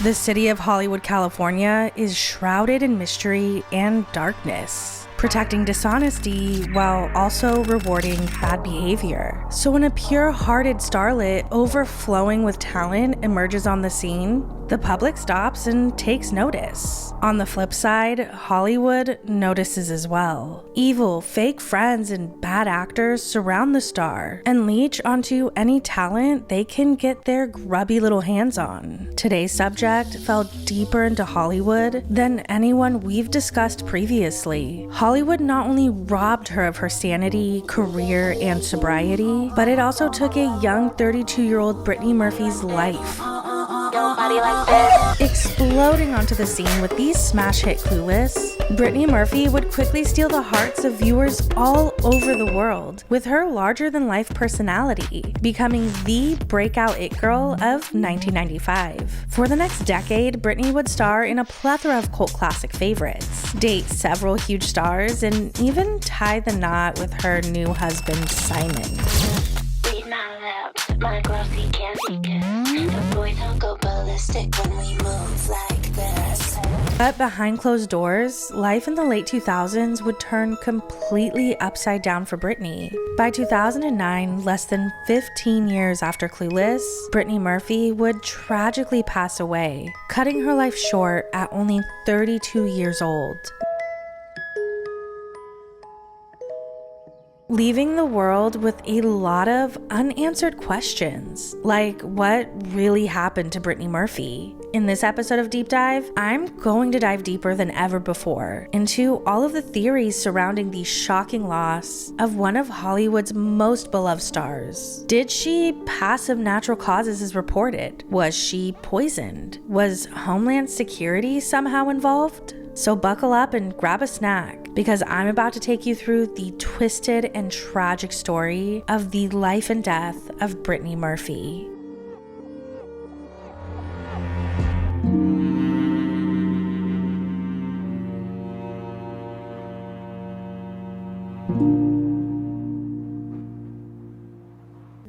The city of Hollywood, California is shrouded in mystery and darkness, protecting dishonesty while also rewarding bad behavior. So when a pure-hearted starlet overflowing with talent emerges on the scene, the public stops and takes notice. On the flip side, Hollywood notices as well. Evil, fake friends and bad actors surround the star and leech onto any talent they can get their grubby little hands on. Today's subject fell deeper into Hollywood than anyone we've discussed previously. Hollywood not only robbed her of her sanity, career, and sobriety, but it also took a young 32-year-old Brittany Murphy's life. Exploding onto the scene with the smash hit Clueless, Brittany Murphy would quickly steal the hearts of viewers all over the world with her larger-than-life personality, becoming the breakout it girl of 1995. For the next decade, Brittany would star in a plethora of cult classic favorites, date several huge stars, and even tie the knot with her new husband, Simon. My girls see candy kiss. The boys don't go ballistic when we move like this. But behind closed doors, life in the late 2000s would turn completely upside down for Brittany. By 2009, less than 15 years after Clueless, Brittany Murphy would tragically pass away, cutting her life short at only 32 years old. Leaving the world with a lot of unanswered questions, like what really happened to Brittany Murphy. In this episode of Deep Dive, I'm going to dive deeper than ever before into all of the theories surrounding the shocking loss of one of Hollywood's most beloved stars. Did she pass of natural causes as reported? Was she poisoned? Was Homeland Security somehow involved? So buckle up and grab a snack, because I'm about to take you through the twisted and tragic story of the life and death of Brittany Murphy.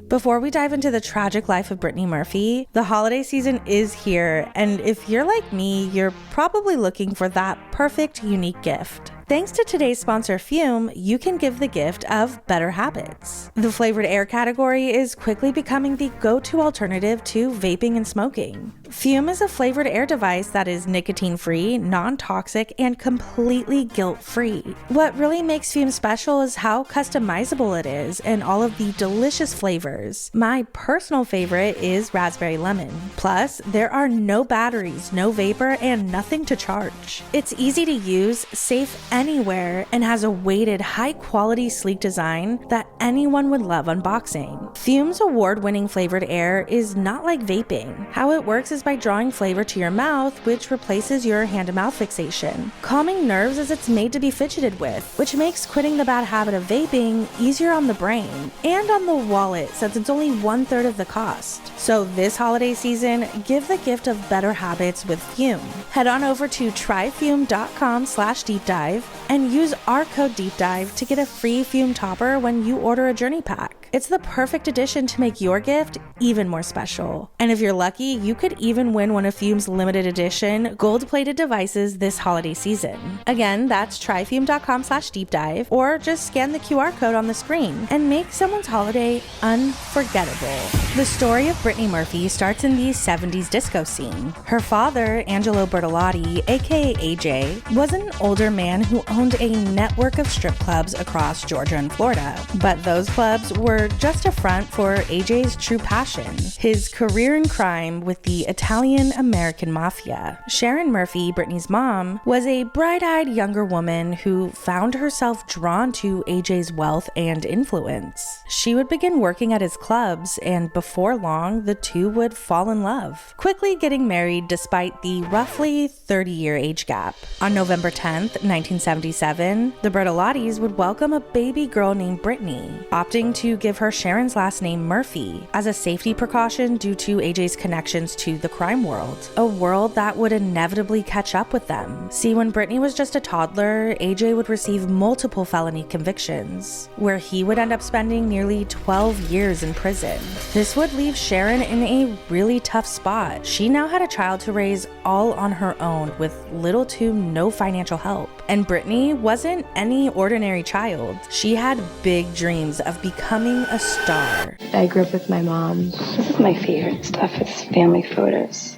Before we dive into the tragic life of Brittany Murphy, the holiday season is here, and if you're like me, you're probably looking for that perfect, unique gift. Thanks to today's sponsor, Fume, you can give the gift of better habits. The flavored air category is quickly becoming the go-to alternative to vaping and smoking. Fume is a flavored air device that is nicotine-free, non-toxic, and completely guilt-free. What really makes Fume special is how customizable it is and all of the delicious flavors. My personal favorite is raspberry lemon. Plus, there are no batteries, no vapor, and nothing to charge. It's easy to use, safe anywhere, and has a weighted, high-quality, sleek design that anyone would love unboxing. Fume's award-winning flavored air is not like vaping. How it works is by drawing flavor to your mouth, which replaces your hand-to-mouth fixation, calming nerves as it's made to be fidgeted with, which makes quitting the bad habit of vaping easier on the brain and on the wallet, since it's only 1/3 of the cost. So this holiday season, give the gift of better habits with Fume. Head on over to tryfume.com/deepdive and use our code DEEPDIVE to get a free Fume topper when you order a journey pack. It's the perfect addition to make your gift even more special. And if you're lucky, you could even win one of Fume's limited edition gold-plated devices this holiday season. Again, that's tryfume.com/deepdive, or just scan the QR code on the screen and make someone's holiday unforgettable. The story of Brittany Murphy starts in the 70s disco scene. Her father, Angelo Bertolotti, aka AJ, was an older man who owned a network of strip clubs across Georgia and Florida. But those clubs were just a front for AJ's true passion, his career in crime with the Italian-American mafia. Sharon Murphy, Brittany's mom, was a bright-eyed younger woman who found herself drawn to AJ's wealth and influence. She would begin working at his clubs, and before long, the two would fall in love, quickly getting married despite the roughly 30-year age gap. On November 10th, 1977, the Bertolottis would welcome a baby girl named Brittany, opting to give give her Sharon's last name Murphy as a safety precaution due to AJ's connections to the crime world, a world that would inevitably catch up with them. See, when Brittany was just a toddler, AJ would receive multiple felony convictions, where he would end up spending nearly 12 years in prison. This would leave Sharon in a really tough spot. She now had a child to raise all on her own with little to no financial help. And Brittany wasn't any ordinary child. She had big dreams of becoming a star. I grew up with my mom. This is my favorite stuff. It's family photos.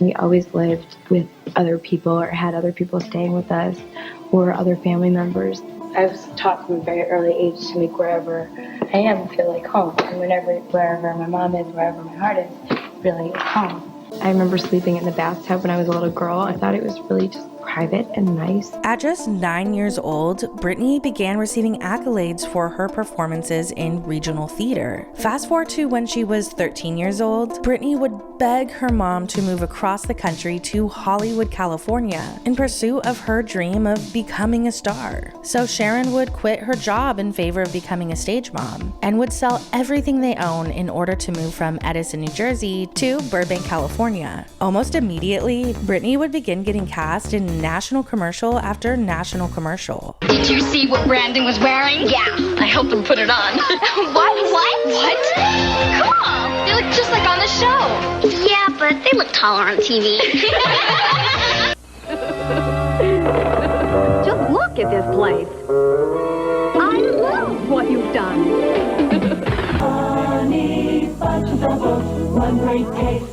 We always lived with other people or had other people staying with us or other family members. I was taught from a very early age to make wherever I am feel like home. And wherever my mom is, wherever my heart is, really is home. I remember sleeping in the bathtub when I was a little girl. I thought it was really just private and nice. At just 9 years old, Brittany began receiving accolades for her performances in regional theater. Fast forward to when she was 13 years old, Brittany would beg her mom to move across the country to Hollywood, California, in pursuit of her dream of becoming a star. So Sharon would quit her job in favor of becoming a stage mom, and would sell everything they own in order to move from Edison, New Jersey to Burbank, California. Almost immediately, Brittany would begin getting cast in national commercial after national commercial. Did you see what Brandon was wearing? Yeah, I helped him put it on. What? Come on, they look just like on the show. Yeah, but they look taller on TV. Just look at this place. I love what you've done. Honey, bunches of oats, one great taste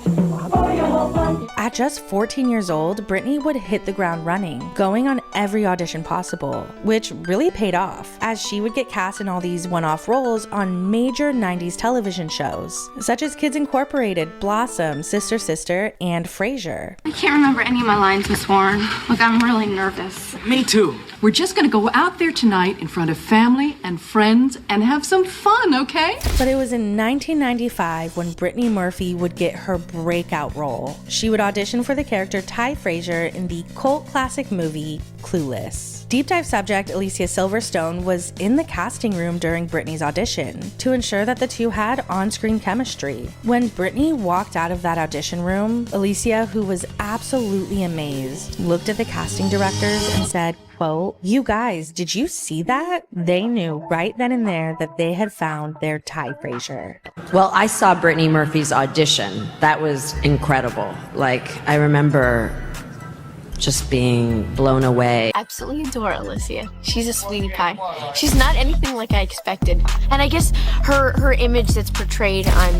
for your whole bunch. At just 14 years old, Brittany would hit the ground running, going on every audition possible, which really paid off, as she would get cast in all these one-off roles on major 90s television shows, such as Kids Incorporated, Blossom, Sister Sister, and Frasier. I can't remember any of my lines, Miss Warren. Look, I'm really nervous. Me too. We're just gonna go out there tonight in front of family and friends and have some fun, okay? But it was in 1995 when Brittany Murphy would get her breakout role. She would audition for the character Ty Frasier in the cult classic movie Clueless. Deep Dive subject Alicia Silverstone was in the casting room during Brittany's audition to ensure that the two had on-screen chemistry. When Brittany walked out of that audition room, Alicia, who was absolutely amazed, looked at the casting directors and said, quote, "You guys, did you see that?" They knew right then and there that they had found their Ty Frasier. Well, I saw Brittany Murphy's audition. That was incredible. Like, I remember just being blown away. Absolutely adore Alicia. She's a sweetie pie. She's not anything like I expected. And I guess her image that's portrayed on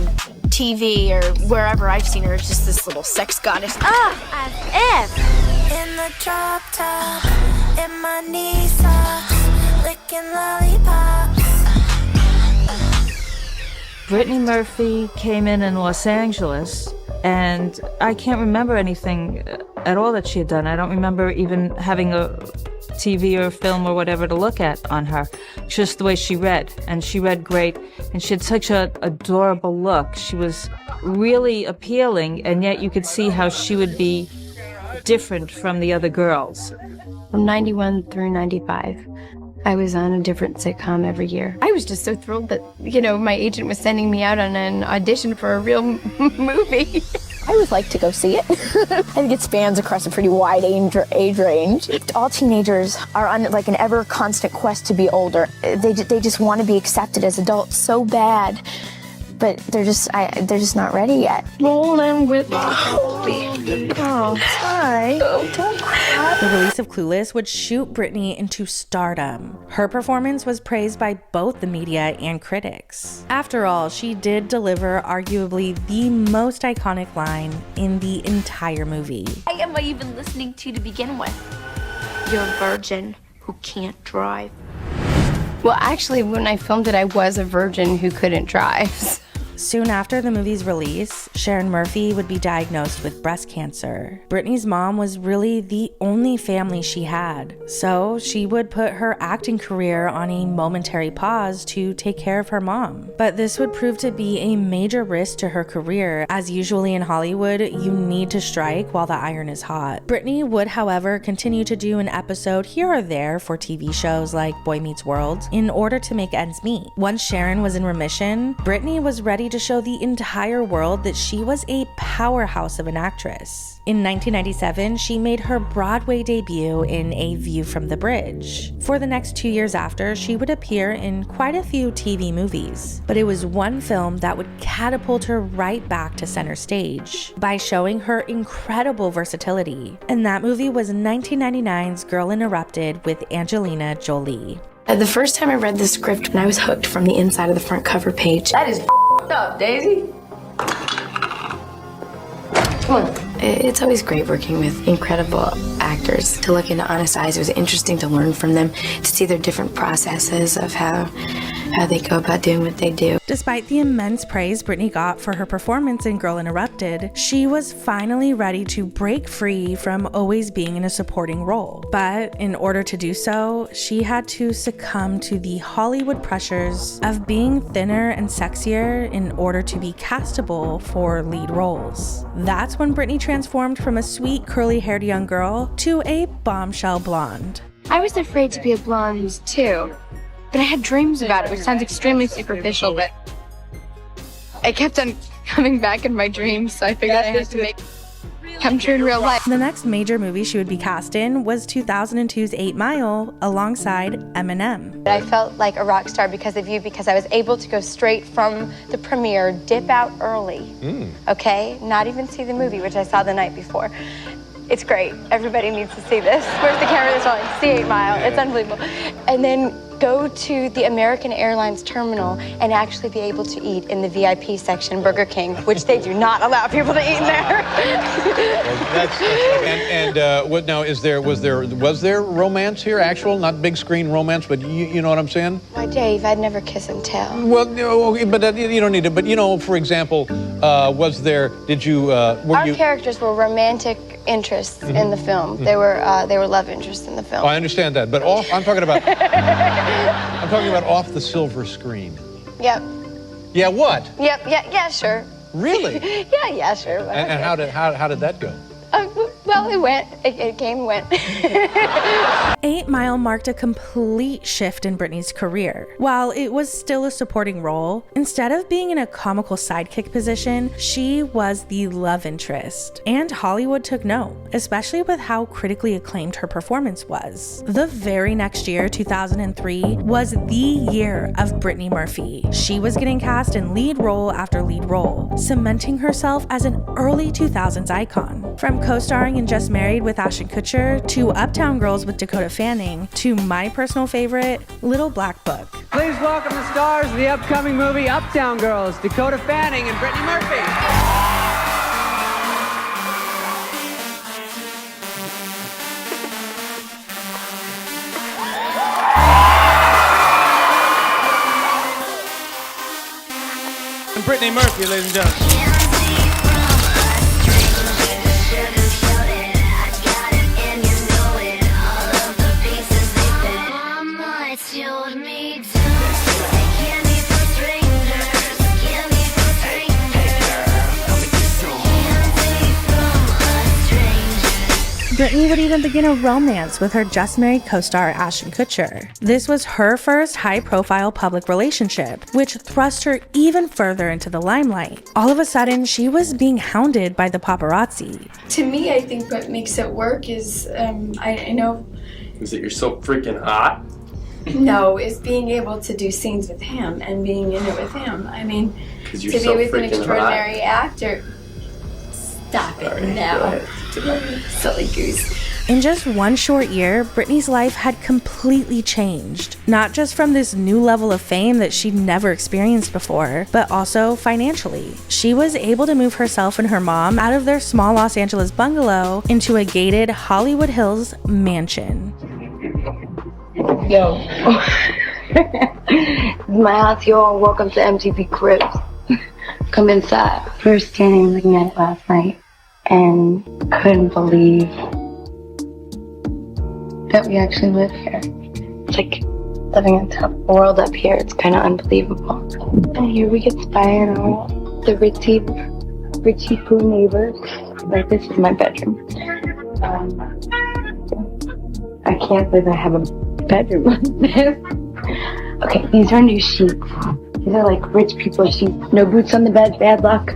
TV or wherever I've seen her is just this little sex goddess. As if. In the drop top, in my knee socks, licking lollipops. Brittany Murphy came in Los Angeles, and I can't remember anything at all that she had done. I don't remember even having a TV or film or whatever to look at on her. Just the way she read, and she read great, and she had such an adorable look. She was really appealing, and yet you could see how she would be different from the other girls. From 91 through 95, I was on a different sitcom every year. I was just so thrilled that, my agent was sending me out on an audition for a real movie. I would like to go see it. I think it spans across a pretty wide age range. All teenagers are on like an ever constant quest to be older. They just want to be accepted as adults so bad, but they're just not ready yet. Rolling with the Shelby. Oh, hi. Oh, don't cry. The release of Clueless would shoot Brittany into stardom. Her performance was praised by both the media and critics. After all, she did deliver arguably the most iconic line in the entire movie. Why am I even listening to begin with? You're a virgin who can't drive. Well, actually, when I filmed it, I was a virgin who couldn't drive. Soon after the movie's release, Sharon Murphy would be diagnosed with breast cancer. Brittany's mom was really the only family she had, so she would put her acting career on a momentary pause to take care of her mom. But this would prove to be a major risk to her career, as usually in Hollywood, you need to strike while the iron is hot. Brittany would, however, continue to do an episode here or there for TV shows like Boy Meets World in order to make ends meet. Once Sharon was in remission, Brittany was ready to show the entire world that she was a powerhouse of an actress. In 1997, she made her Broadway debut in A View from the Bridge. For the next 2 years after, she would appear in quite a few TV movies, but it was one film that would catapult her right back to center stage by showing her incredible versatility, and that movie was 1999's Girl Interrupted with Angelina Jolie. The first time I read the script, I was hooked from the inside of the front cover page. That is up, Daisy. Come on. It's always great working with incredible actors. To look into honest eyes, it was interesting to learn from them, to see their different processes of how they go about doing what they do. Despite the immense praise Brittany got for her performance in Girl Interrupted, she was finally ready to break free from always being in a supporting role. But in order to do so, she had to succumb to the Hollywood pressures of being thinner and sexier in order to be castable for lead roles. That's when Brittany transformed from a sweet, curly-haired young girl to a bombshell blonde. I was afraid to be a blonde too, but I had dreams about it, which sounds extremely superficial, but I kept on coming back in my dreams, so I figured I had to make it come true in real life. The next major movie she would be cast in was 2002's 8 Mile alongside Eminem. I felt like a rock star because of you, because I was able to go straight from the premiere, dip out early, okay? Not even see the movie, which I saw the night before. It's great. Everybody needs to see this. Where's the camera that's rolling? See 8 Mile. It's unbelievable. And then go to the American Airlines terminal and actually be able to eat in the VIP section, Burger King, which they do not allow people to eat in there. What now? Was there romance here? Actual, not big screen romance, but you know what I'm saying? Why, Dave, I'd never kiss and tell. Well, no, but you don't need it. But for example, was there? Did you? Our characters were romantic interests in the film. They were love interests in the film. Oh, I understand that, but I'm talking about. I'm talking about off the silver screen. Yep. Yeah, what? Yep, yeah, sure. Really? yeah, sure. And how did that go? Well, it went. It came and went. 8 Mile marked a complete shift in Brittany's career. While it was still a supporting role, instead of being in a comical sidekick position, she was the love interest. And Hollywood took note, especially with how critically acclaimed her performance was. The very next year, 2003, was the year of Brittany Murphy. She was getting cast in lead role after lead role, cementing herself as an early 2000s icon. From co-starring in Just Married with Ashton Kutcher, to Uptown Girls with Dakota Fanning, to my personal favorite, Little Black Book. Please welcome the stars of the upcoming movie Uptown Girls, Dakota Fanning and Brittany Murphy. Brittany Murphy, ladies and gentlemen. Brittany would even begin a romance with her Just Married co-star Ashton Kutcher. This was her first high-profile public relationship, which thrust her even further into the limelight. All of a sudden, she was being hounded by the paparazzi. To me, I think what makes it work is, I know... Is that you're so freaking hot? No, is being able to do scenes with him and being in it with him. I mean, to be so with an freaking extraordinary hot. actor... Stop it now. Silly goose. In just one short year, Brittany's life had completely changed. Not just from this new level of fame that she'd never experienced before, but also financially. She was able to move herself and her mom out of their small Los Angeles bungalow into a gated Hollywood Hills mansion. Yo. My house, y'all. Welcome to MTV Cribs. come inside. We were standing and looking at it last night and couldn't believe that we actually live here. It's like living on top of the world up here. It's kind of unbelievable. And here we get to spy on all the Richie Poo neighbors. Like, this is my bedroom. I can't believe I have a bedroom like this. Okay, these are new sheets. These are like rich people sheets. No boots on the bed, bad luck.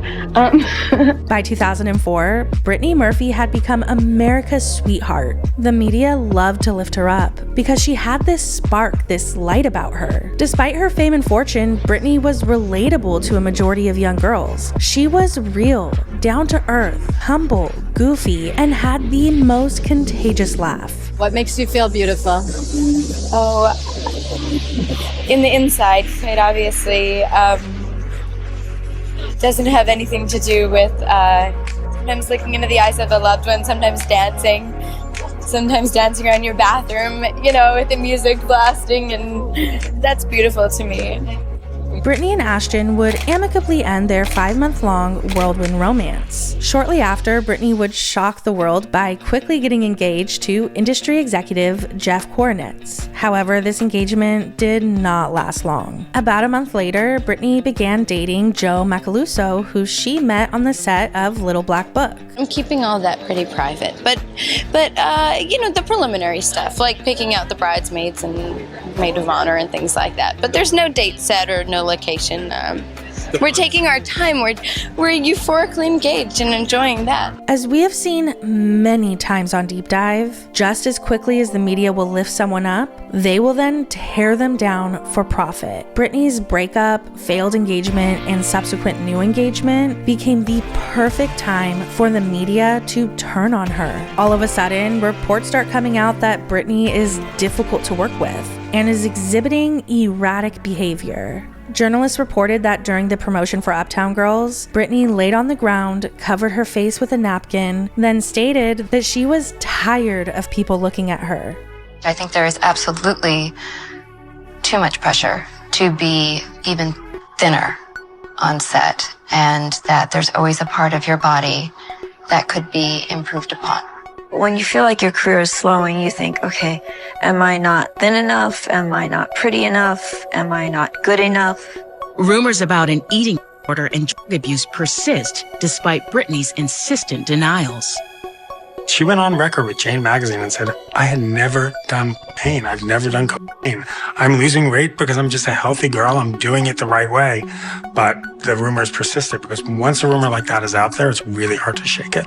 By 2004, Brittany Murphy had become America's sweetheart. The media loved to lift her up because she had this spark, this light about her. Despite her fame and fortune, Brittany was relatable to a majority of young girls. She was real, down to earth, humble, goofy, and had the most contagious laugh. What makes you feel beautiful? Oh, in the inside, it obviously doesn't have anything to do with sometimes looking into the eyes of a loved one, sometimes dancing around your bathroom, you know, with the music blasting, and that's beautiful to me. Brittany and Ashton would amicably end their 5-month-long whirlwind romance. Shortly after, Brittany would shock the world by quickly getting engaged to industry executive Jeff Koronitz. However, this engagement did not last long. About a month later, Brittany began dating Joe Macaluso, who she met on the set of Little Black Book. I'm keeping all that pretty private, but you know, the preliminary stuff, like picking out the bridesmaids and maid of honor and things like that. But there's no date set or no location. We're taking our time. We're euphorically engaged and enjoying that. As we have seen many times on Deep Dive, just as quickly as the media will lift someone up, they will then tear them down for profit. Brittany's breakup, failed engagement, and subsequent new engagement became the perfect time for the media to turn on her. All of a sudden, reports start coming out that Brittany is difficult to work with and is exhibiting erratic behavior. Journalists reported that during the promotion for Uptown Girls, Brittany laid on the ground, covered her face with a napkin, then stated that she was tired of people looking at her. I think there is absolutely too much pressure to be even thinner on set, and that there's always a part of your body that could be improved upon. When you feel like your career is slowing, you think, okay, am I not thin enough? Am I not pretty enough? Am I not good enough? Rumors about an eating disorder and drug abuse persist despite Brittany's insistent denials. She went on record with Jane Magazine and said, I had never done cocaine. I've never done cocaine. I'm losing weight because I'm just a healthy girl. I'm doing it the right way. But the rumors persisted because once a rumor like that is out there, it's really hard to shake it.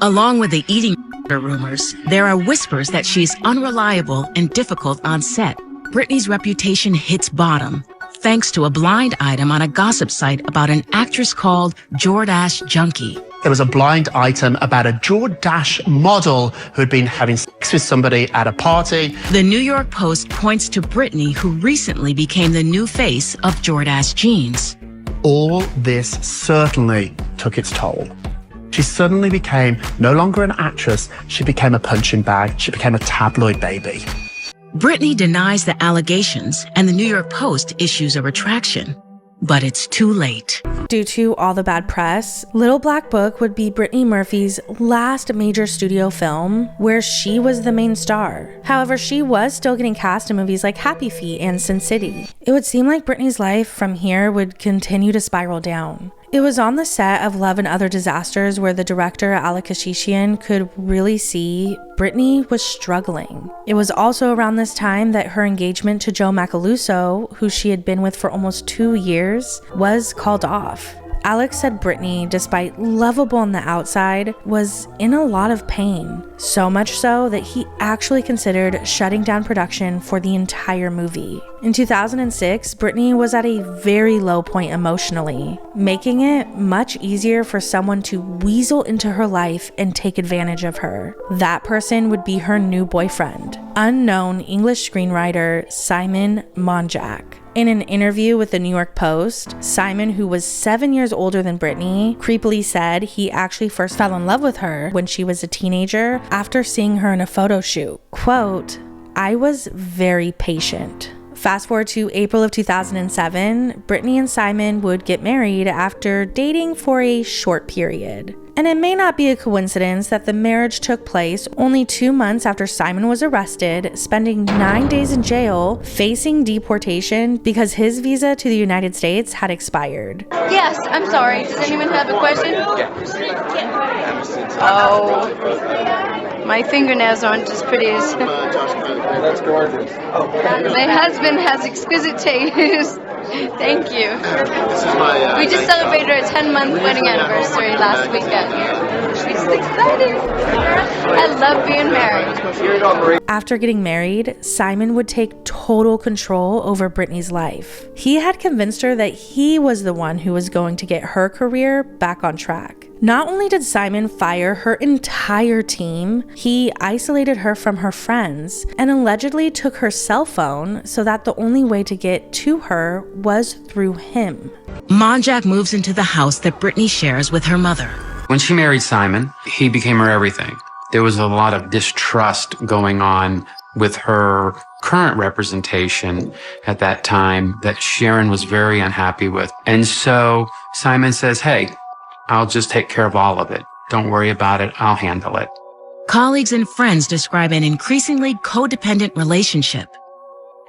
Along with the eating disorder rumors, there are whispers that she's unreliable and difficult on set. Brittany's reputation hits bottom thanks to a blind item on a gossip site about an actress called Jordache Junkie. There was a blind item about a Jordache model who'd been having sex with somebody at a party. The New York Post points to Brittany, who recently became the new face of Jordache jeans. All this certainly took its toll. She suddenly became no longer an actress, she became a punching bag, she became a tabloid baby. Brittany denies the allegations, and the New York Post issues a retraction. But it's too late. Due to all the bad press, Little Black Book would be Brittany Murphy's last major studio film where she was the main star. However, she was still getting cast in movies like Happy Feet and Sin City. It would seem like Brittany's life from here would continue to spiral down. It was on the set of Love and Other Disasters where the director, Alec Kashishian, could really see Brittany was struggling. It was also around this time that her engagement to Joe Macaluso, who she had been with for almost 2 years, was called off. Alex said Brittany, despite lovable on the outside, was in a lot of pain. So much so that he actually considered shutting down production for the entire movie. In 2006, Brittany was at a very low point emotionally, making it much easier for someone to weasel into her life and take advantage of her. That person would be her new boyfriend, unknown English screenwriter Simon Monjack. In an interview with the New York Post, Simon, who was 7 years older than Brittany, creepily said he actually first fell in love with her when she was a teenager after seeing her in a photo shoot. Quote, "I was very patient. Fast forward to April of 2007, Brittany and Simon would get married after dating for a short period. And it may not be a coincidence that the marriage took place only 2 months after Simon was arrested, spending 9 days in jail, facing deportation because his visa to the United States had expired. Yes, I'm sorry. Does anyone have a question? Oh, my fingernails aren't as pretty as... That's gorgeous. My husband has exquisite taste. Thank you. We just celebrated our 10-month wedding anniversary last weekend. It's exciting. I love being married. After getting married, Simon would take total control over Brittany's life. He had convinced her that he was the one who was going to get her career back on track. Not only did Simon fire her entire team, he isolated her from her friends and allegedly took her cell phone so that the only way to get to her was through him. Monjack moves into the house that Brittany shares with her mother. When she married Simon, he became her everything. There was a lot of distrust going on with her current representation at that time that Sharon was very unhappy with. And so Simon says, hey, I'll just take care of all of it. Don't worry about it. I'll handle it. Colleagues and friends describe an increasingly codependent relationship.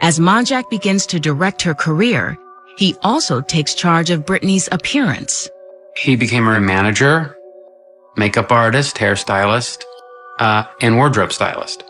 As Monjack begins to direct her career, he also takes charge of Brittany's appearance. He became her manager, makeup artist, hairstylist, and wardrobe stylist.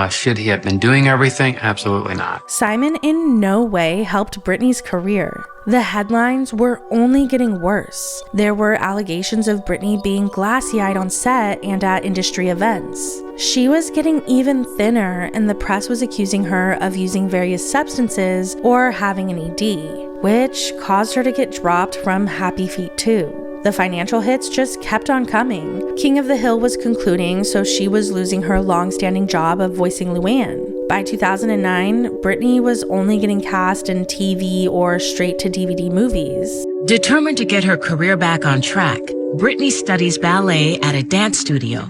Should he have been doing everything? Absolutely not. Simon in no way helped Brittany's career. The headlines were only getting worse. There were allegations of Brittany being glassy-eyed on set and at industry events. She was getting even thinner, and the press was accusing her of using various substances or having an ED, which caused her to get dropped from Happy Feet 2. The financial hits just kept on coming. King of the Hill was concluding, so she was losing her long-standing job of voicing Luann. By 2009, Brittany was only getting cast in TV or straight-to-DVD movies. Determined to get her career back on track, Brittany studies ballet at a dance studio.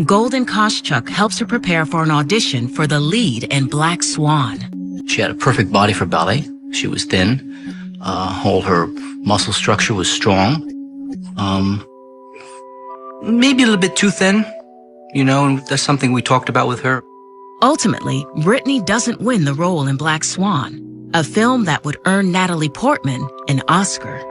Golden Koschuk helps her prepare for an audition for the lead in Black Swan. She had a perfect body for ballet. She was thin. All her muscle structure was strong. Maybe a little bit too thin, and that's something we talked about with her. Ultimately, Brittany doesn't win the role in Black Swan, a film that would earn Natalie Portman an Oscar.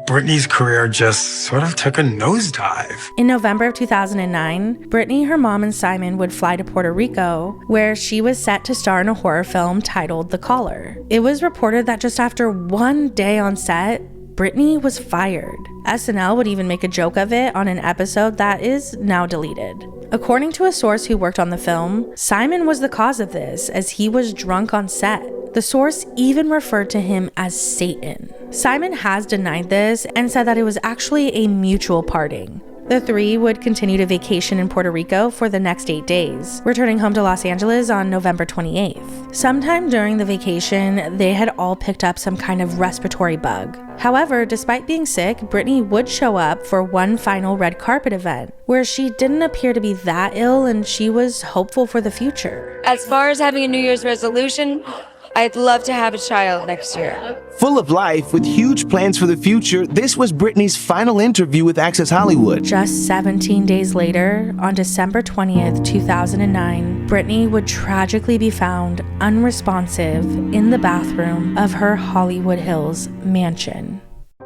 Brittany's career just sort of took a nosedive. In November of 2009, Brittany, her mom, and Simon would fly to Puerto Rico, where she was set to star in a horror film titled The Caller. It was reported that just after 1 day on set, Brittany was fired. SNL would even make a joke of it on an episode that is now deleted. According to a source who worked on the film, Simon was the cause of this, as he was drunk on set. The source even referred to him as Satan. Simon has denied this and said that it was actually a mutual parting. The three would continue to vacation in Puerto Rico for the next 8 days, returning home to Los Angeles on November 28th. Sometime during the vacation, they had all picked up some kind of respiratory bug. However, despite being sick, Brittany would show up for one final red carpet event, where she didn't appear to be that ill and she was hopeful for the future. As far as having a New Year's resolution, I'd love to have a child next year. Full of life, with huge plans for the future, this was Brittany's final interview with Access Hollywood. Just 17 days later, on December 20th, 2009, Brittany would tragically be found unresponsive in the bathroom of her Hollywood Hills mansion.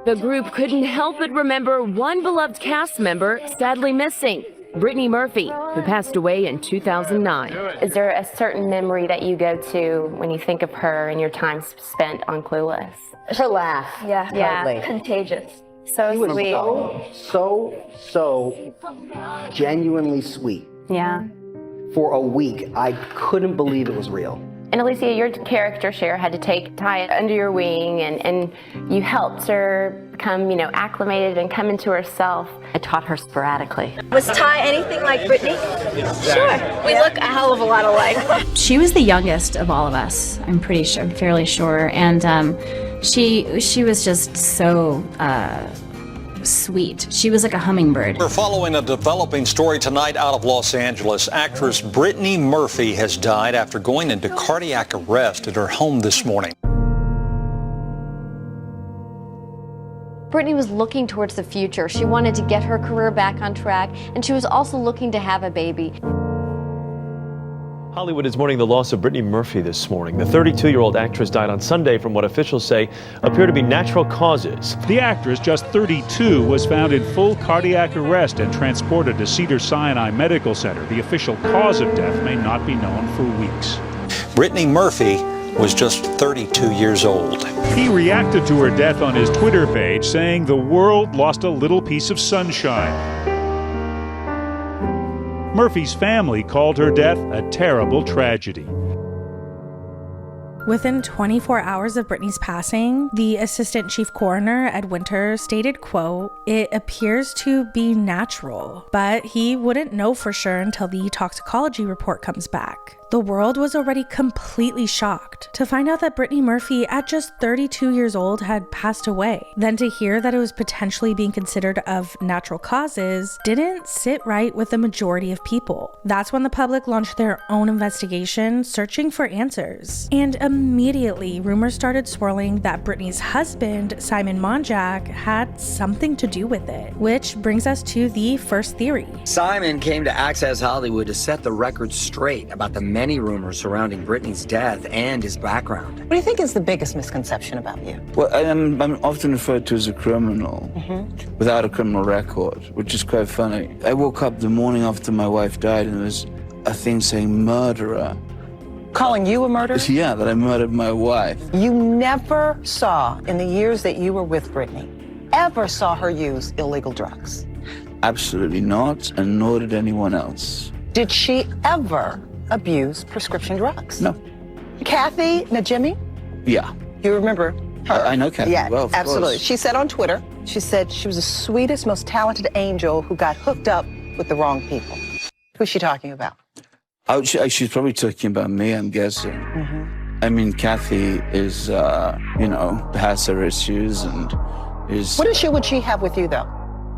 The group couldn't help but remember one beloved cast member sadly missing. Brittany Murphy, who passed away in 2009. Is there a certain memory that you go to when you think of her and your time spent on Clueless? Her laugh. Yeah. Totally. Contagious. So sweet. So genuinely sweet. Yeah. For a week, I couldn't believe it was real. And Alicia, your character, Cher, had to take Ty under your wing, and you helped her become, acclimated and come into herself. I taught her sporadically. Was Ty anything like Brittany? Sure. We look a hell of a lot alike. She was the youngest of all of us, I'm pretty sure, fairly sure. And she was just so sweet. She was like a hummingbird. We're following a developing story tonight out of Los Angeles. Actress Brittany Murphy has died after going into cardiac arrest at her home this morning. Brittany was looking towards the future. She wanted to get her career back on track, and she was also looking to have a baby. Hollywood is mourning the loss of Brittany Murphy this morning. The 32-year-old actress died on Sunday from what officials say appear to be natural causes. The actress, just 32, was found in full cardiac arrest and transported to Cedars-Sinai Medical Center. The official cause of death may not be known for weeks. Brittany Murphy was just 32 years old. He reacted to her death on his Twitter page, saying the world lost a little piece of sunshine. Murphy's family called her death a terrible tragedy. Within 24 hours of Brittany's passing, the assistant chief coroner, Ed Winter, stated, quote, "It appears to be natural," but he wouldn't know for sure until the toxicology report comes back. The world was already completely shocked to find out that Brittany Murphy, at just 32 years old, had passed away. Then to hear that it was potentially being considered of natural causes didn't sit right with the majority of people. That's when the public launched their own investigation, searching for answers. And immediately, rumors started swirling that Brittany's husband, Simon Monjack, had something to do with it, which brings us to the first theory. Simon came to Access Hollywood to set the record straight about the many rumors surrounding Brittany's death and his background. What do you think is the biggest misconception about you? Well, I'm often referred to as a criminal without a criminal record, which is quite funny. I woke up the morning after my wife died and there was a thing saying murderer. Calling you a murderer? Yeah, that I murdered my wife. You never saw, in the years that you were with Brittany, ever saw her use illegal drugs? Absolutely not, and nor did anyone else. Did she ever abuse prescription drugs? No. Kathy Najimy? Yeah. You remember her? I know Kathy well, of absolutely. course. She said on Twitter, she said she was the sweetest, most talented angel who got hooked up with the wrong people. Who's she talking about? Oh, she's probably talking about me, I'm guessing. I mean, Kathy is, has her issues and is... What issue would she have with you, though?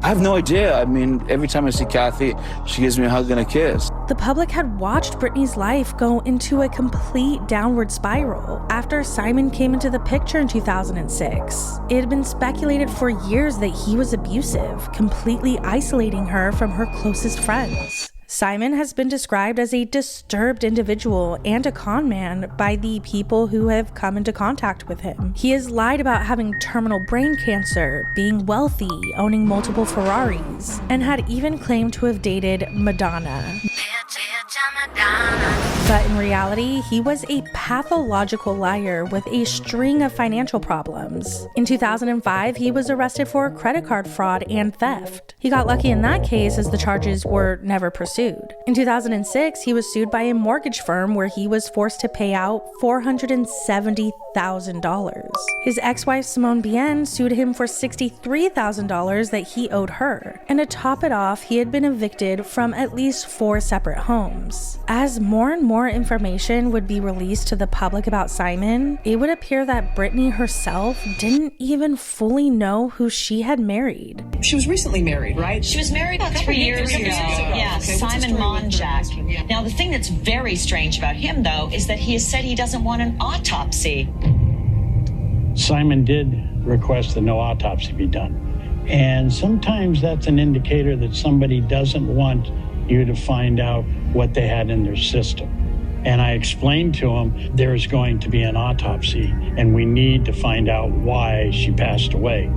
I have no idea. I mean, every time I see Kathy, she gives me a hug and a kiss. The public had watched Brittany's life go into a complete downward spiral after Simon came into the picture in 2006. It had been speculated for years that he was abusive, completely isolating her from her closest friends. Simon has been described as a disturbed individual and a con man by the people who have come into contact with him. He has lied about having terminal brain cancer, being wealthy, owning multiple Ferraris, and had even claimed to have dated Madonna. But in reality, he was a pathological liar with a string of financial problems. In 2005, he was arrested for credit card fraud and theft. He got lucky in that case as the charges were never pursued. In 2006, he was sued by a mortgage firm where he was forced to pay out $470,000. His ex-wife Simone Bien sued him for $63,000 that he owed her. And to top it off, he had been evicted from at least 4 separate homes. As more and more information would be released to the public about Simon, it would appear that Brittany herself didn't even fully know who she had married. She was recently married, right? She was married about 3 years ago. Yeah, Okay, Simon Monjack. Now, the thing that's very strange about him, though, is that he has said he doesn't want an autopsy. Simon did request that no autopsy be done. And sometimes that's an indicator that somebody doesn't want you to find out what they had in their system. And I explained to him there's going to be an autopsy and we need to find out why she passed away.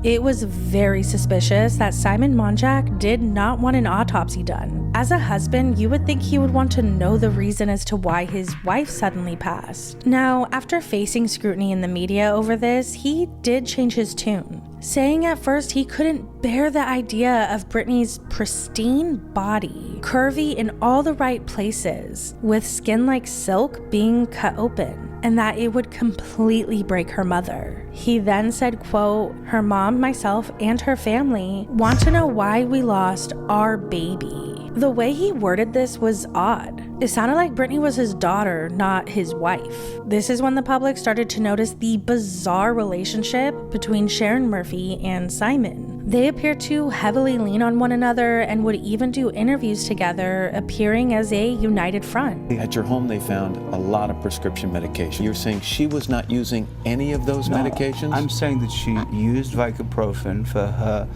It was very suspicious that Simon Monjack did not want an autopsy done. As a husband, you would think he would want to know the reason as to why his wife suddenly passed. Now, after facing scrutiny in the media over this, he did change his tune, saying at first he couldn't bear the idea of Brittany's pristine body, curvy in all the right places, with skin like silk being cut open, and that it would completely break her mother. He then said, quote, "Her mom, myself, and her family want to know why we lost our baby." The way he worded this was odd. It sounded like Brittany was his daughter, not his wife. This is when the public started to notice the bizarre relationship between Sharon Murphy and Simon. They appeared to heavily lean on one another and would even do interviews together, appearing as a united front. At your home, they found a lot of prescription medication. You're saying she was not using any of those medications? I'm saying that she used ibuprofen for her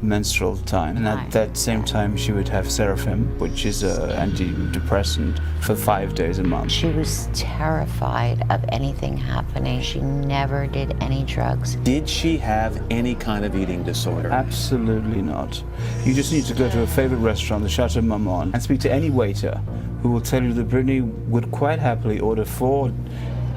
menstrual time, and at that same time she would have Seraphim, which is an antidepressant, for 5 days a month. She was terrified of anything happening. She never did any drugs. Did she have any kind of eating disorder? Absolutely not. You just need to go to a favorite restaurant, the Chateau Marmont, and speak to any waiter who will tell you that Brittany would quite happily order 4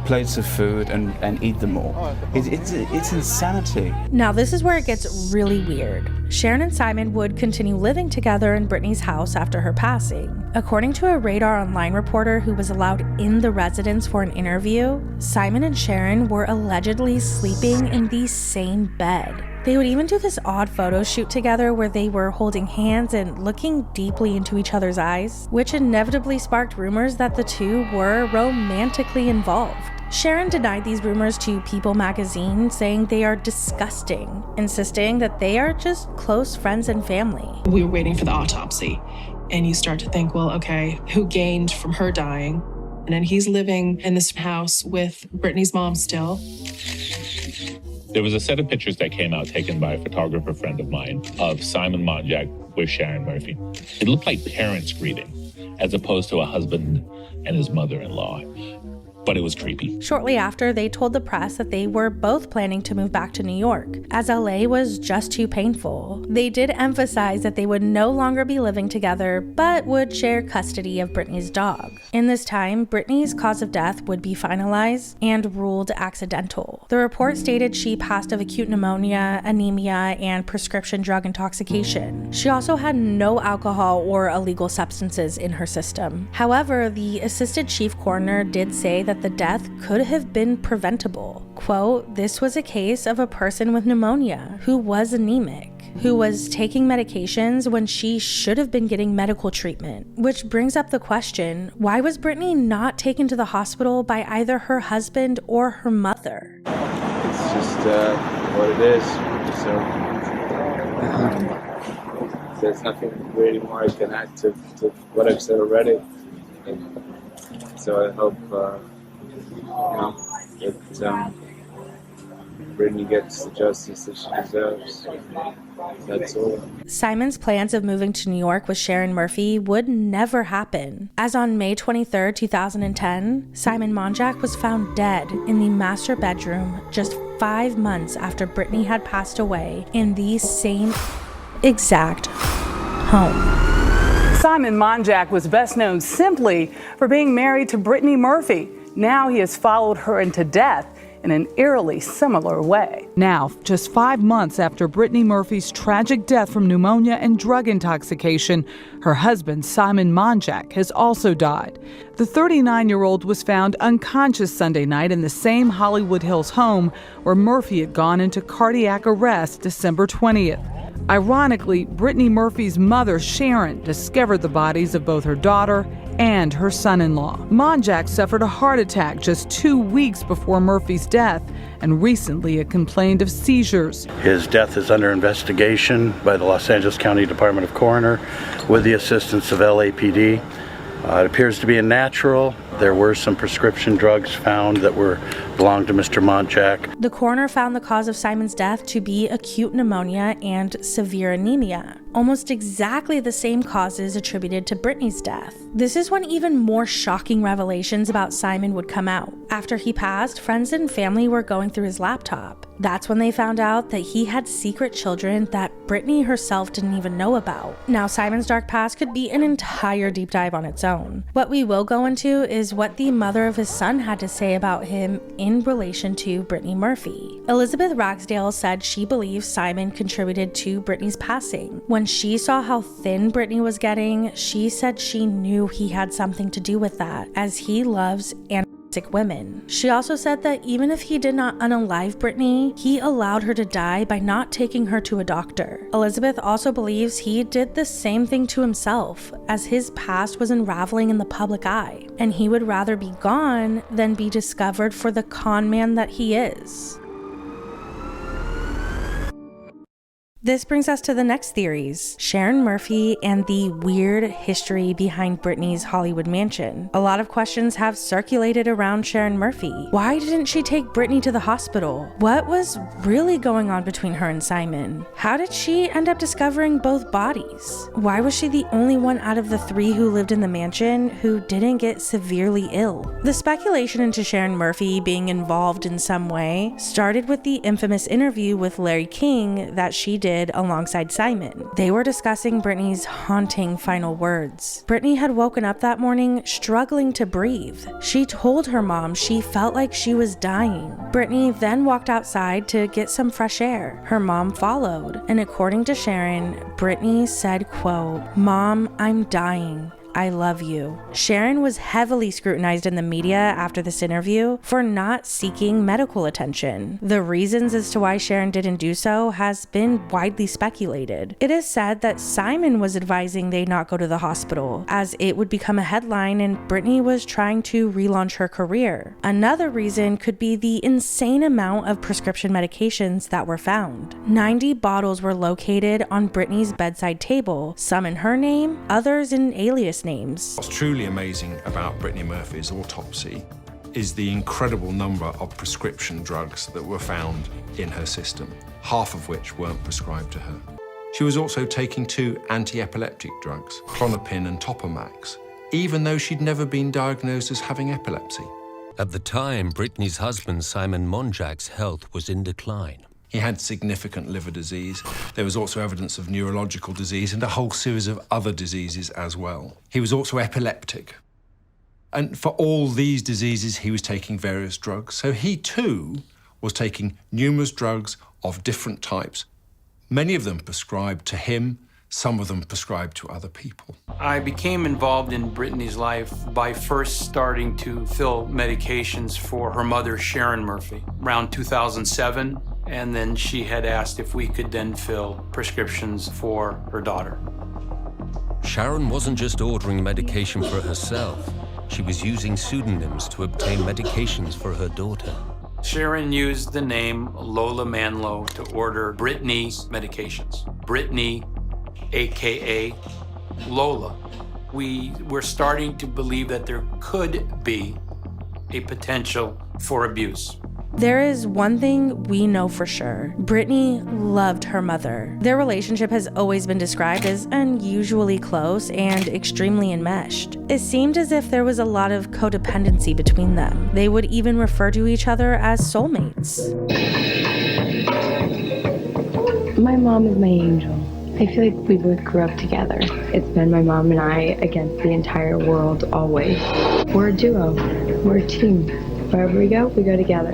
plates of food and eat them all. It's insanity. Now this is where it gets really weird. Sharon and Simon would continue living together in Brittany's house after her passing. According to a Radar Online reporter who was allowed in the residence for an interview, Simon and Sharon were allegedly sleeping in the same bed. They would even do this odd photo shoot together where they were holding hands and looking deeply into each other's eyes, which inevitably sparked rumors that the two were romantically involved. Sharon denied these rumors to People magazine, saying they are disgusting, insisting that they are just close friends and family. We were waiting for the autopsy, and you start to think, well, okay, who gained from her dying? And then he's living in this house with Brittany's mom still. There was a set of pictures that came out taken by a photographer friend of mine of Simon Monjack with Sharon Murphy. It looked like parents greeting as opposed to a husband and his mother-in-law. But it was creepy. Shortly after, they told the press that they were both planning to move back to New York, as LA was just too painful. They did emphasize that they would no longer be living together, but would share custody of Brittany's dog. In this time, Brittany's cause of death would be finalized and ruled accidental. The report stated she passed of acute pneumonia, anemia, and prescription drug intoxication. She also had no alcohol or illegal substances in her system. However, the assistant chief coroner did say that the death could have been preventable. Quote, "This was a case of a person with pneumonia who was anemic, who was taking medications when she should have been getting medical treatment." Which brings up the question, why was Brittany not taken to the hospital by either her husband or her mother? It's just what it is. So there's nothing really more I can add to what I've said already. And so I hope that Brittany gets the justice that she deserves. That's all. Simon's plans of moving to New York with Sharon Murphy would never happen, as on May 23, 2010, Simon Monjack was found dead in the master bedroom just 5 months after Brittany had passed away in the same exact home. Simon Monjack was best known simply for being married to Brittany Murphy. Now he has followed her into death in an eerily similar way. Now, just 5 months after Brittany Murphy's tragic death from pneumonia and drug intoxication, her husband, Simon Monjack, has also died. The 39-year-old was found unconscious Sunday night in the same Hollywood Hills home where Murphy had gone into cardiac arrest December 20th. Ironically, Brittany Murphy's mother, Sharon, discovered the bodies of both her daughter and her son-in-law. Monjack suffered a heart attack just 2 weeks before Murphy's death and recently had complained of seizures. His death is under investigation by the Los Angeles County Department of Coroner with the assistance of LAPD. It appears to be a natural. There were some prescription drugs found that belonged to Mr. Monjack. The coroner found the cause of Simon's death to be acute pneumonia and severe anemia, almost exactly the same causes attributed to Brittany's death. This is when even more shocking revelations about Simon would come out. After he passed, friends and family were going through his laptop. That's when they found out that he had secret children that Brittany herself didn't even know about. Now, Simon's dark past could be an entire deep dive on its own. What we will go into is what the mother of his son had to say about him in relation to Brittany Murphy. Elizabeth Ragsdale said she believes Simon contributed to Brittany's passing. When she saw how thin Brittany was getting, she said she knew he had something to do with that, as he loves and women. She also said that even if he did not unalive Brittany, he allowed her to die by not taking her to a doctor. Elizabeth also believes he did the same thing to himself, as his past was unraveling in the public eye, and he would rather be gone than be discovered for the con man that he is. This brings us to the next theories, Sharon Murphy and the weird history behind Brittany's Hollywood mansion. A lot of questions have circulated around Sharon Murphy. Why didn't she take Brittany to the hospital? What was really going on between her and Simon? How did she end up discovering both bodies? Why was she the only one out of the 3 who lived in the mansion who didn't get severely ill? The speculation into Sharon Murphy being involved in some way started with the infamous interview with Larry King that she did alongside Simon. They were discussing Brittany's haunting final words. Brittany had woken up that morning struggling to breathe. She told her mom she felt like she was dying. Brittany then walked outside to get some fresh air. Her mom followed, and according to Sharon, Brittany said, quote, "Mom, I'm dying. I love you." Sharon was heavily scrutinized in the media after this interview for not seeking medical attention. The reasons as to why Sharon didn't do so has been widely speculated. It is said that Simon was advising they not go to the hospital, as it would become a headline and Brittany was trying to relaunch her career. Another reason could be the insane amount of prescription medications that were found. 90 bottles were located on Brittany's bedside table, some in her name, others in alias names. What's truly amazing about Brittany Murphy's autopsy is the incredible number of prescription drugs that were found in her system, half of which weren't prescribed to her. She was also taking 2 anti-epileptic drugs, Klonopin and Topamax, even though she'd never been diagnosed as having epilepsy. At the time, Brittany's husband, Simon Monjack's health was in decline. He had significant liver disease. There was also evidence of neurological disease and a whole series of other diseases as well. He was also epileptic. And for all these diseases, he was taking various drugs. So he too was taking numerous drugs of different types, many of them prescribed to him, some of them prescribed to other people. I became involved in Brittany's life by first starting to fill medications for her mother, Sharon Murphy, around 2007. And then she had asked if we could then fill prescriptions for her daughter. Sharon wasn't just ordering medication for herself. She was using pseudonyms to obtain medications for her daughter. Sharon used the name Lola Manlow to order Brittany's medications. Brittany, AKA Lola. We were starting to believe that there could be a potential for abuse. There is one thing we know for sure. Brittany loved her mother. Their relationship has always been described as unusually close and extremely enmeshed. It seemed as if there was a lot of codependency between them. They would even refer to each other as soulmates. My mom is my angel. I feel like we both grew up together. It's been my mom and I against the entire world, always. We're a duo. We're a team. Wherever we go together.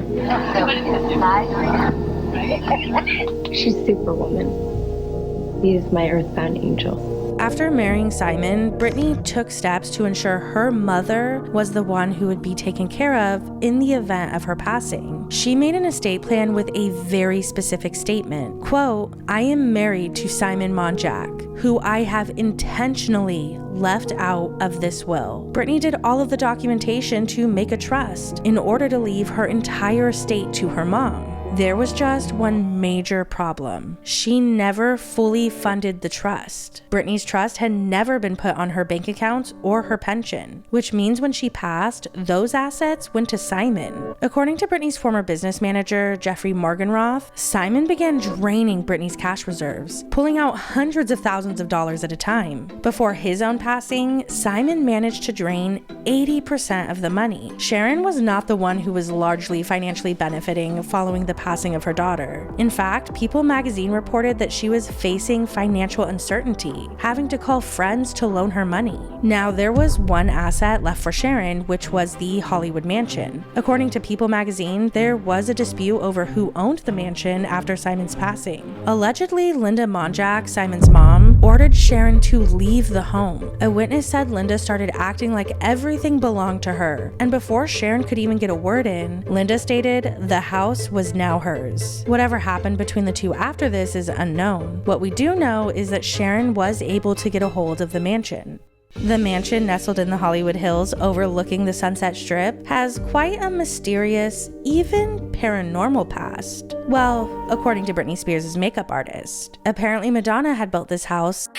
She's Superwoman. He is my earthbound angel. After marrying Simon, Brittany took steps to ensure her mother was the one who would be taken care of in the event of her passing. She made an estate plan with a very specific statement. Quote, "I am married to Simon Monjack, who I have intentionally left out of this will." Brittany did all of the documentation to make a trust in order to leave her entire estate to her mom. There was just one major problem. She never fully funded the trust. Brittany's trust had never been put on her bank accounts or her pension, which means when she passed, those assets went to Simon. According to Brittany's former business manager, Jeffrey Morganroth, Simon began draining Brittany's cash reserves, pulling out hundreds of thousands of dollars at a time. Before his own passing, Simon managed to drain 80% of the money. Sharon was not the one who was largely financially benefiting following the passing of her daughter. In fact, People magazine reported that she was facing financial uncertainty, having to call friends to loan her money. Now, there was one asset left for Sharon, which was the Hollywood mansion. According to People magazine, there was a dispute over who owned the mansion after Simon's passing. Allegedly, Linda Monjack, Simon's mom, ordered Sharon to leave the home. A witness said Linda started acting like everything belonged to her, and before Sharon could even get a word in, Linda stated the house was now hers. Whatever happened between the two after this is unknown. What we do know is that Sharon was able to get a hold of the mansion. The mansion, nestled in the Hollywood Hills overlooking the Sunset Strip, has quite a mysterious, even paranormal past. Well, according to Britney Spears' makeup artist. Apparently Madonna had built this house,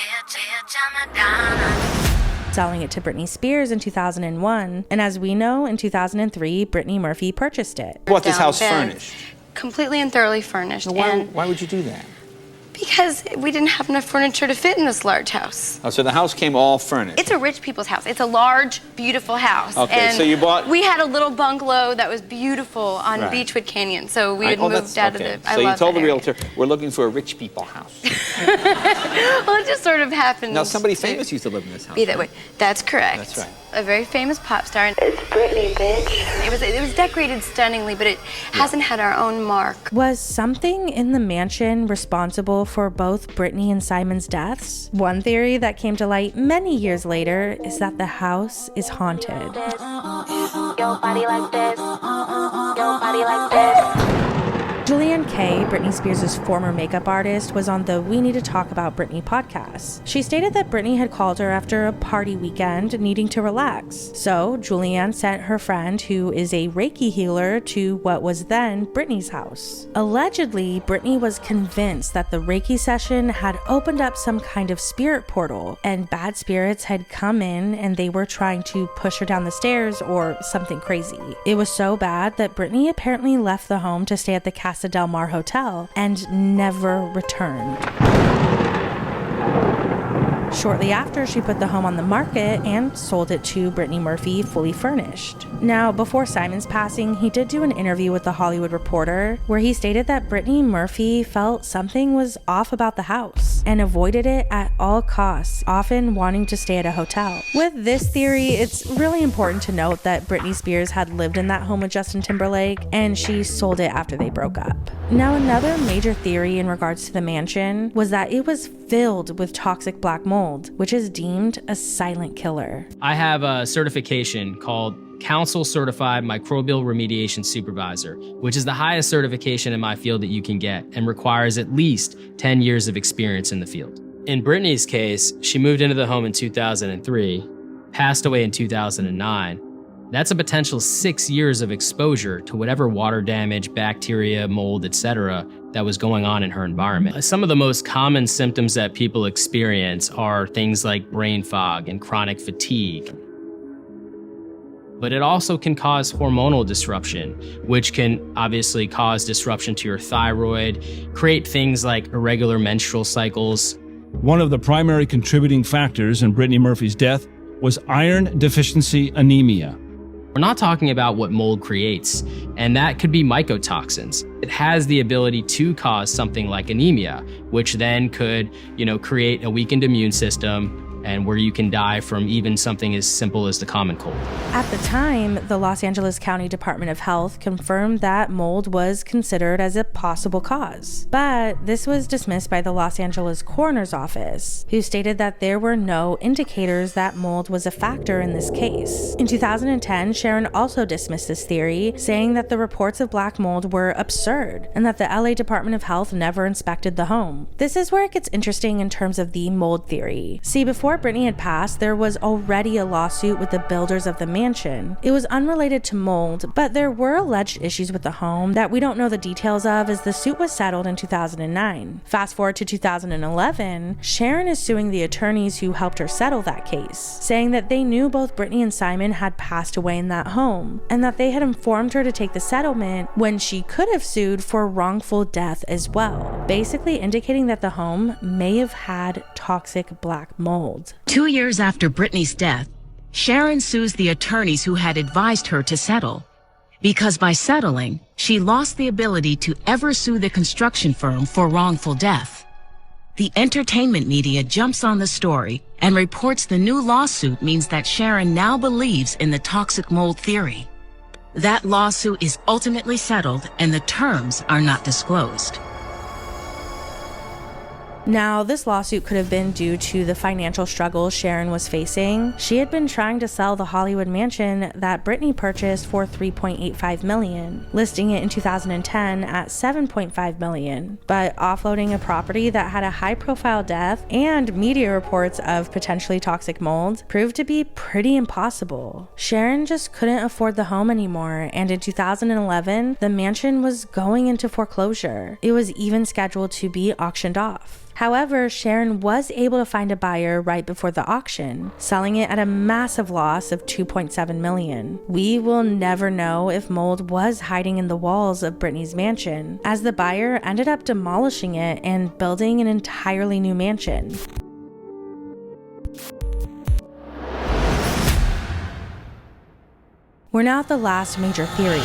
selling it to Britney Spears in 2001, and as we know, in 2003, Brittany Murphy purchased it. Bought this house furnished? Completely and thoroughly furnished. Why would you do that? Because we didn't have enough furniture to fit in this large house. Oh, so the house came all furnished? It's a rich people's house. It's a large, beautiful house. Okay, and so you bought... we had a little bungalow that was beautiful on Right. Beechwood Canyon, so we had moved out of the... So you told the realtor, we're looking for a rich people house. Well, it just sort of happened. Now, somebody famous used to live in this house. Be that way. That's correct. That's right. A very famous pop star. It's Brittany, bitch. It was decorated stunningly, but it hasn't had our own mark. Was something in the mansion responsible for both Brittany and Simon's deaths? One theory that came to light many years later is that the house is haunted. Your body like this. Your body like this. Julianne Kay, Britney Spears' former makeup artist, was on the We Need to Talk About Britney podcast. She stated that Britney had called her after a party weekend needing to relax. So Julianne sent her friend, who is a Reiki healer, to what was then Britney's house. Allegedly, Britney was convinced that the Reiki session had opened up some kind of spirit portal, and bad spirits had come in and they were trying to push her down the stairs or something crazy. It was so bad that Britney apparently left the home to stay at the Casa Del Mar Hotel and never returned. Shortly after, she put the home on the market and sold it to Brittany Murphy fully furnished. Now, before Simon's passing, he did do an interview with The Hollywood Reporter where he stated that Brittany Murphy felt something was off about the house and avoided it at all costs, often wanting to stay at a hotel. With this theory, it's really important to note that Britney Spears had lived in that home with Justin Timberlake and she sold it after they broke up. Now, another major theory in regards to the mansion was that it was filled with toxic black mold, which is deemed a silent killer. I have a certification called Council Certified Microbial Remediation Supervisor, which is the highest certification in my field that you can get and requires at least 10 years of experience in the field. In Brittany's case, she moved into the home in 2003, passed away in 2009. That's a potential 6 years of exposure to whatever water damage, bacteria, mold, etc. that was going on in her environment. Some of the most common symptoms that people experience are things like brain fog and chronic fatigue. But it also can cause hormonal disruption, which can obviously cause disruption to your thyroid, create things like irregular menstrual cycles. One of the primary contributing factors in Brittany Murphy's death was iron deficiency anemia. We're not talking about what mold creates, and that could be mycotoxins. It has the ability to cause something like anemia, which then could, create a weakened immune system, and where you can die from even something as simple as the common cold. At the time, the Los Angeles County Department of Health confirmed that mold was considered as a possible cause. But this was dismissed by the Los Angeles Coroner's Office, who stated that there were no indicators that mold was a factor in this case. In 2010, Sharon also dismissed this theory, saying that the reports of black mold were absurd and that the LA Department of Health never inspected the home. This is where it gets interesting in terms of the mold theory. See, before Brittany had passed, there was already a lawsuit with the builders of the mansion. It was unrelated to mold, but there were alleged issues with the home that we don't know the details of, as the suit was settled in 2009. Fast forward to 2011, Sharon is suing the attorneys who helped her settle that case, saying that they knew both Brittany and Simon had passed away in that home, and that they had informed her to take the settlement when she could have sued for wrongful death as well, basically indicating that the home may have had toxic black mold. 2 years after Brittany's death, Sharon sues the attorneys who had advised her to settle, because by settling, she lost the ability to ever sue the construction firm for wrongful death. The entertainment media jumps on the story and reports the new lawsuit means that Sharon now believes in the toxic mold theory. That lawsuit is ultimately settled and the terms are not disclosed. Now, this lawsuit could have been due to the financial struggles Sharon was facing. She had been trying to sell the Hollywood mansion that Brittany purchased for $3.85 million, listing it in 2010 at $7.5 million. But offloading a property that had a high-profile death and media reports of potentially toxic mold proved to be pretty impossible. Sharon just couldn't afford the home anymore, and in 2011, the mansion was going into foreclosure. It was even scheduled to be auctioned off. However, Sharon was able to find a buyer right before the auction, selling it at a massive loss of $2.7 million. We will never know if mold was hiding in the walls of Brittany's mansion, as the buyer ended up demolishing it and building an entirely new mansion. We're now at the last major theory,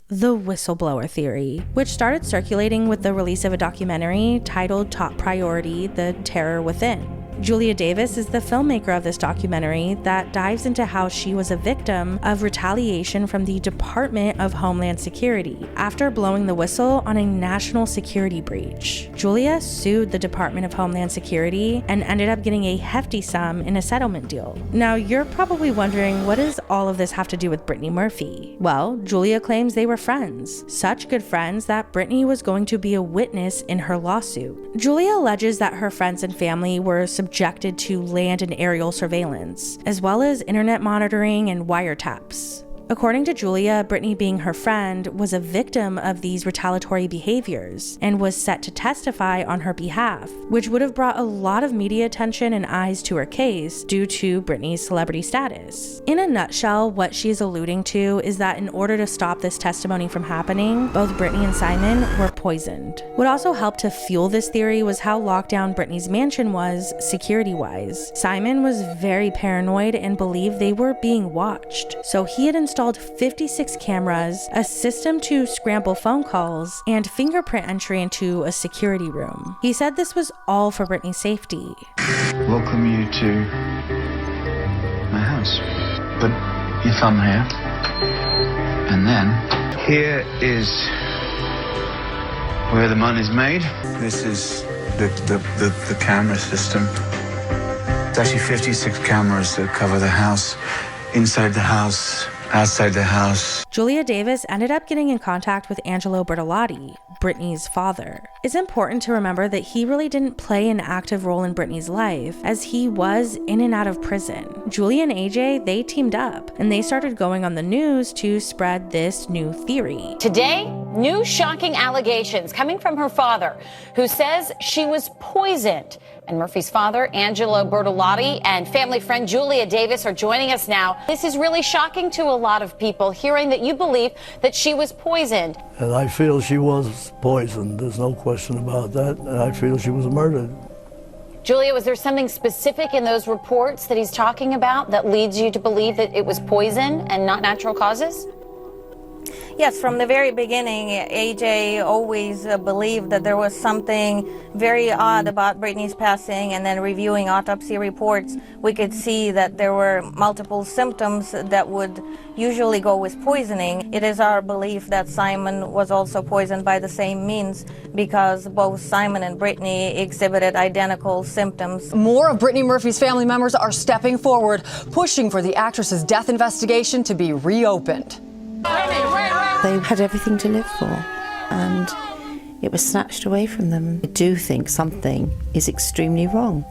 the whistleblower theory, which started circulating with the release of a documentary titled Top Priority: The Terror Within. Julia Davis is the filmmaker of this documentary that dives into how she was a victim of retaliation from the Department of Homeland Security after blowing the whistle on a national security breach. Julia sued the Department of Homeland Security and ended up getting a hefty sum in a settlement deal. Now, you're probably wondering, what does all of this have to do with Brittany Murphy? Well, Julia claims they were friends, such good friends that Brittany was going to be a witness in her lawsuit. Julia alleges that her friends and family were subjected to land and aerial surveillance, as well as internet monitoring and wiretaps. According to Julia, Brittany, being her friend, was a victim of these retaliatory behaviors and was set to testify on her behalf, which would have brought a lot of media attention and eyes to her case due to Brittany's celebrity status. In a nutshell, what she's alluding to is that in order to stop this testimony from happening, both Brittany and Simon were poisoned. What also helped to fuel this theory was how locked down Brittany's mansion was security-wise. Simon was very paranoid and believed they were being watched, so he had installed 56 cameras, a system to scramble phone calls, and fingerprint entry into a security room. He said this was all for Brittany's safety. Welcome you to my house. Put your thumb here. And then here is where the money's made. This is the camera system. It's actually 56 cameras that cover the house, inside the house, outside the house. Julia Davis ended up getting in contact with Angelo Bertolotti, Brittany's father. It's important to remember that he really didn't play an active role in Brittany's life, as he was in and out of prison. Julia and AJ, they teamed up, and they started going on the news to spread this new theory. Today, new shocking allegations coming from her father, who says she was poisoned. And Murphy's father, Angelo Bertolotti, and family friend Julia Davis are joining us now. This is really shocking to a lot of people, hearing that you believe that she was poisoned. And I feel she was poisoned. There's no question about that. And I feel she was murdered. Julia, was there something specific in those reports that he's talking about that leads you to believe that it was poison and not natural causes? Yes, from the very beginning, AJ always believed that there was something very odd about Brittany's passing, and then reviewing autopsy reports, we could see that there were multiple symptoms that would usually go with poisoning. It is our belief that Simon was also poisoned by the same means, because both Simon and Brittany exhibited identical symptoms. More of Brittany Murphy's family members are stepping forward, pushing for the actress's death investigation to be reopened. They had everything to live for, and it was snatched away from them. I do think something is extremely wrong.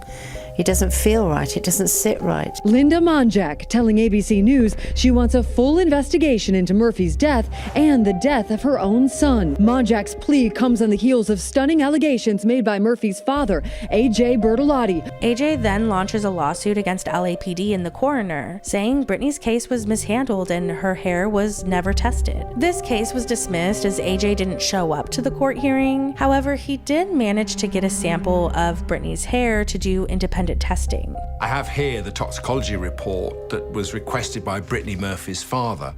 It doesn't feel right. It doesn't sit right. Linda Monjack telling ABC News she wants a full investigation into Murphy's death and the death of her own son. Monjack's plea comes on the heels of stunning allegations made by Murphy's father, AJ Bertolotti. AJ then launches a lawsuit against LAPD and the coroner, saying Brittany's case was mishandled and her hair was never tested. This case was dismissed as AJ didn't show up to the court hearing. However, he did manage to get a sample of Brittany's hair to do independent testing. I have here the toxicology report that was requested by Brittany Murphy's father.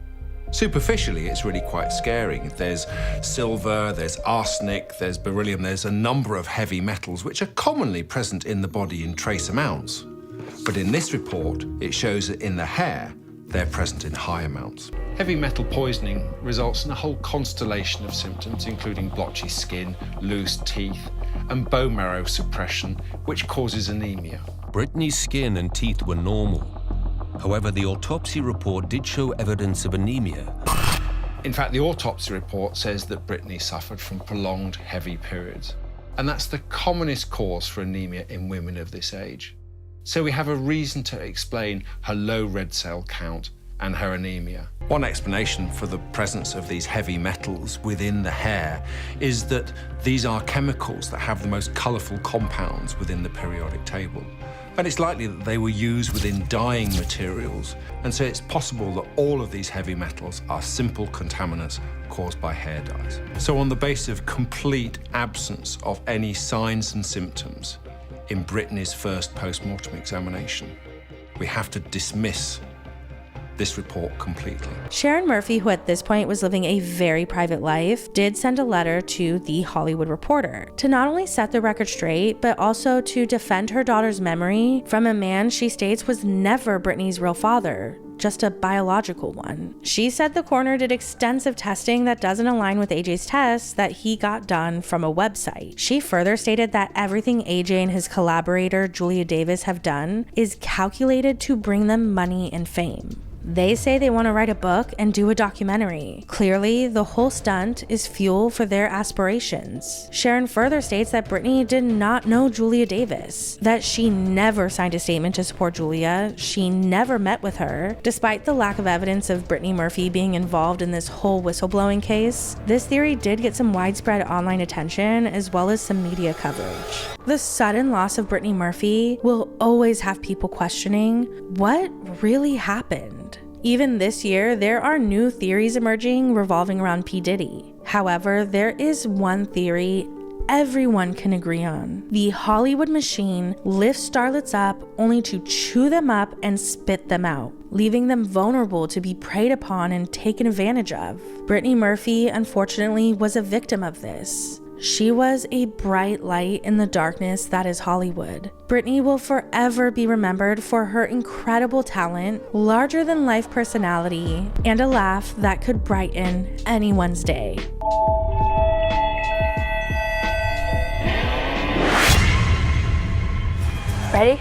Superficially, it's really quite scary. There's silver, there's arsenic, there's beryllium, there's a number of heavy metals which are commonly present in the body in trace amounts. But in this report, it shows that in the hair, they're present in high amounts. Heavy metal poisoning results in a whole constellation of symptoms, including blotchy skin, loose teeth, and bone marrow suppression, which causes anemia. Brittany's skin and teeth were normal. However, the autopsy report did show evidence of anemia. In fact, the autopsy report says that Brittany suffered from prolonged heavy periods. And that's the commonest cause for anemia in women of this age. So we have a reason to explain her low red cell count and her anemia. One explanation for the presence of these heavy metals within the hair is that these are chemicals that have the most colourful compounds within the periodic table. And it's likely that they were used within dyeing materials, and so it's possible that all of these heavy metals are simple contaminants caused by hair dyes. So on the basis of complete absence of any signs and symptoms in Brittany's first post-mortem examination, we have to dismiss this report completely. Sharon Murphy, who at this point was living a very private life, did send a letter to The Hollywood Reporter to not only set the record straight, but also to defend her daughter's memory from a man she states was never Brittany's real father, just a biological one. She said the coroner did extensive testing that doesn't align with AJ's tests that he got done from a website. She further stated that everything AJ and his collaborator Julia Davis have done is calculated to bring them money and fame. They say they want to write a book and do a documentary. Clearly, the whole stunt is fuel for their aspirations. Sharon further states that Brittany did not know Julia Davis, that she never signed a statement to support Julia, she never met with her. Despite the lack of evidence of Brittany Murphy being involved in this whole whistleblowing case, this theory did get some widespread online attention as well as some media coverage. The sudden loss of Brittany Murphy will always have people questioning what really happened. Even this year, there are new theories emerging revolving around P. Diddy. However, there is one theory everyone can agree on. The Hollywood machine lifts starlets up only to chew them up and spit them out, leaving them vulnerable to be preyed upon and taken advantage of. Brittany Murphy, unfortunately, was a victim of this. She was a bright light in the darkness that is Hollywood. Brittany will forever be remembered for her incredible talent, larger-than-life personality, and a laugh that could brighten anyone's day. Ready?